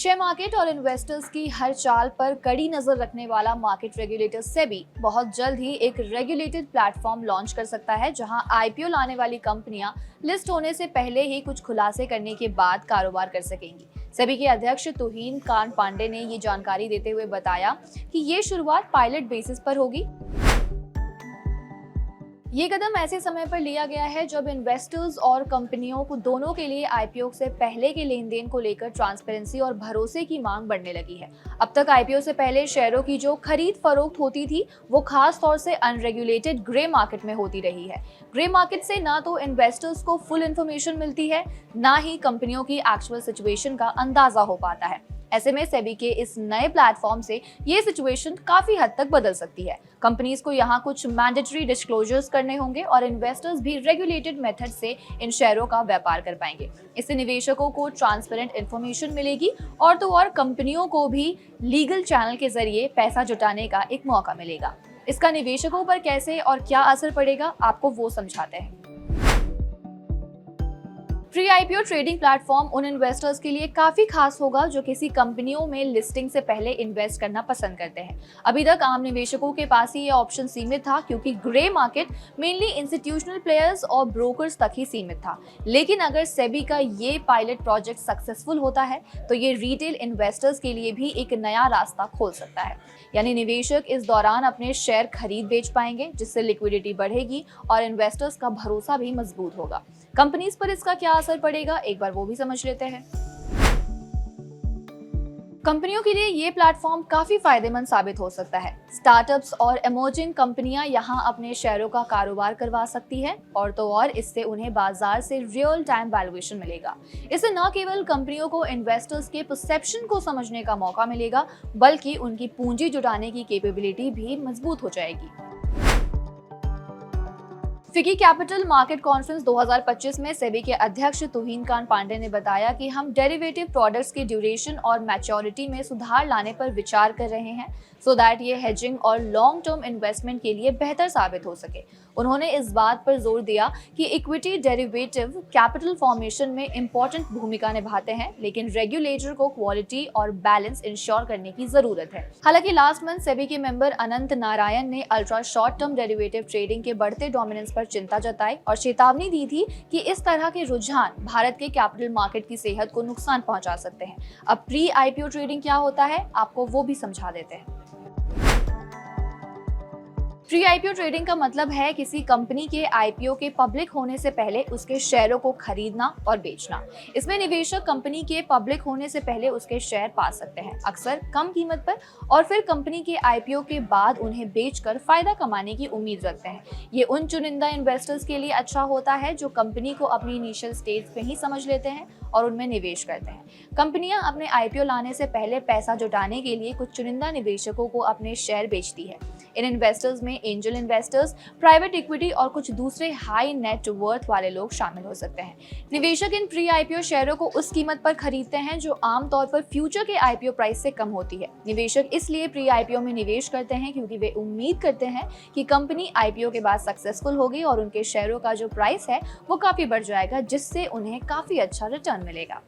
Share market और investors की हर चाल पर कड़ी नजर रखने वाला मार्केट रेगुलेटर सेबी बहुत जल्द ही एक रेगुलेटेड प्लेटफॉर्म लॉन्च कर सकता है, जहां आईपीओ लाने वाली कंपनियां लिस्ट होने से पहले ही कुछ खुलासे करने के बाद कारोबार कर सकेंगी। सेबी के अध्यक्ष तुहीन कांत पांडे ने ये जानकारी देते हुए बताया कि ये शुरुआत पायलट बेसिस पर होगी। ये कदम ऐसे समय पर लिया गया है जब इन्वेस्टर्स और कंपनियों को दोनों के लिए आईपीओ से पहले के लेन देन को लेकर ट्रांसपेरेंसी और भरोसे की मांग बढ़ने लगी है। अब तक आईपीओ से पहले शेयरों की जो खरीद फरोख्त होती थी वो खास तौर से अनरेगुलेटेड ग्रे मार्केट में होती रही है। ग्रे मार्केट से ना तो इन्वेस्टर्स को फुल इन्फॉर्मेशन मिलती है, ना ही कंपनियों की एक्चुअल सिचुएशन का अंदाजा हो पाता है। ऐसे में सेबी के इस नए प्लेटफॉर्म से ये सिचुएशन काफी हद तक बदल सकती है। कंपनीज को यहाँ कुछ मैंडेटरी डिस्क्लोजर्स करने होंगे और इन्वेस्टर्स भी रेगुलेटेड मेथड से इन शेयरों का व्यापार कर पाएंगे। इससे निवेशकों को ट्रांसपेरेंट इंफॉर्मेशन मिलेगी और तो और कंपनियों को भी लीगल चैनल के जरिए पैसा जुटाने का एक मौका मिलेगा। इसका निवेशकों पर कैसे और क्या असर पड़ेगा, आपको वो समझाते हैं। प्री आईपीओ ट्रेडिंग प्लेटफॉर्म उन इन्वेस्टर्स के लिए काफी खास होगा जो किसी कंपनियों में लिस्टिंग से पहले इन्वेस्ट करना पसंद करते हैं। अभी तक आम निवेशकों के पास ही ये ऑप्शन सीमित था, क्योंकि grey market mainly institutional players और ब्रोकर्स तक ही सीमित था। लेकिन अगर सेबी का ये पायलट प्रोजेक्ट सक्सेसफुल होता है तो ये रिटेल इन्वेस्टर्स के लिए भी एक नया रास्ता खोल सकता है। यानी निवेशक इस दौरान अपने शेयर खरीद बेच पाएंगे, जिससे लिक्विडिटी बढ़ेगी और इन्वेस्टर्स का भरोसा भी मजबूत होगा। कंपनीज पर इसका क्या असर पड़ेगा, एक बार वो भी समझ लेते हैं। कंपनियों के लिए ये प्लेटफॉर्म काफी फायदेमंद साबित हो सकता है। स्टार्टअप्स और इमर्जिंग कंपनियां यहां अपने शेयरों का कारोबार करवा सकती है और तो और इससे उन्हें बाजार से रियल टाइम वैल्यूएशन मिलेगा। इससे न केवल कंपनियों को इन्वेस्टर्स के परसेप्शन को समझने का मौका मिलेगा, बल्कि उनकी पूंजी जुटाने की कैपेबिलिटी भी मजबूत हो जाएगी। फिकी कैपिटल मार्केट कॉन्फ्रेंस 2025 में सेबी के अध्यक्ष तुहीन कांत पांडे ने बताया कि हम डेरिवेटिव प्रोडक्ट्स की ड्यूरेशन और मैच्योरिटी में सुधार लाने पर विचार कर रहे हैं, सो दैट ये हेजिंग और लॉन्ग टर्म इन्वेस्टमेंट के लिए बेहतर साबित हो सके। उन्होंने इस बात पर जोर दिया कि इक्विटी डेरिवेटिव कैपिटल फॉर्मेशन में इंपॉर्टेंट भूमिका निभाते हैं, लेकिन रेगुलेटर को क्वालिटी और बैलेंस इंश्योर करने की जरूरत है। हालांकि लास्ट मंथ सेबी के मेंबर अनंत नारायण ने ultra short term derivative trading के बढ़ते डोमिनेंस पर चिंता जताई और चेतावनी दी थी कि इस तरह के रुझान भारत के कैपिटल मार्केट की सेहत को नुकसान पहुंचा सकते हैं। अब प्री आईपीओ ट्रेडिंग क्या होता है, आपको वो भी समझा देते हैं। प्री आईपीओ ट्रेडिंग का मतलब है किसी कंपनी के आईपीओ के पब्लिक होने से पहले उसके शेयरों को खरीदना और बेचना। इसमें निवेशक कंपनी के पब्लिक होने से पहले उसके शेयर पा सकते हैं, अक्सर कम कीमत पर, और फिर कंपनी के आईपीओ के बाद उन्हें बेचकर फायदा कमाने की उम्मीद रखते हैं। ये उन चुनिंदा इन्वेस्टर्स के लिए अच्छा होता है जो कंपनी को अपनी इनिशियल स्टेज पे ही समझ लेते हैं और उनमें निवेश करते हैं। कंपनियां अपने आईपीओ लाने से पहले पैसा जुटाने के लिए कुछ चुनिंदा निवेशकों को अपने शेयर बेचती है। इन इन्वेस्टर्स में एंजल इन्वेस्टर्स, प्राइवेट इक्विटी और कुछ दूसरे हाई नेट वर्थ वाले लोग शामिल हो सकते हैं। निवेशक इन प्री आईपीओ शेयरों को उस कीमत पर खरीदते हैं जो आमतौर पर फ्यूचर के आईपीओ प्राइस से कम होती है। निवेशक इसलिए प्री आईपीओ में निवेश करते हैं क्योंकि वे उम्मीद करते हैं कि कंपनी आईपीओ के बाद सक्सेसफुल होगी और उनके शेयरों का जो प्राइस है वो काफी बढ़ जाएगा, जिससे उन्हें काफी अच्छा रिटर्न मिलेगा।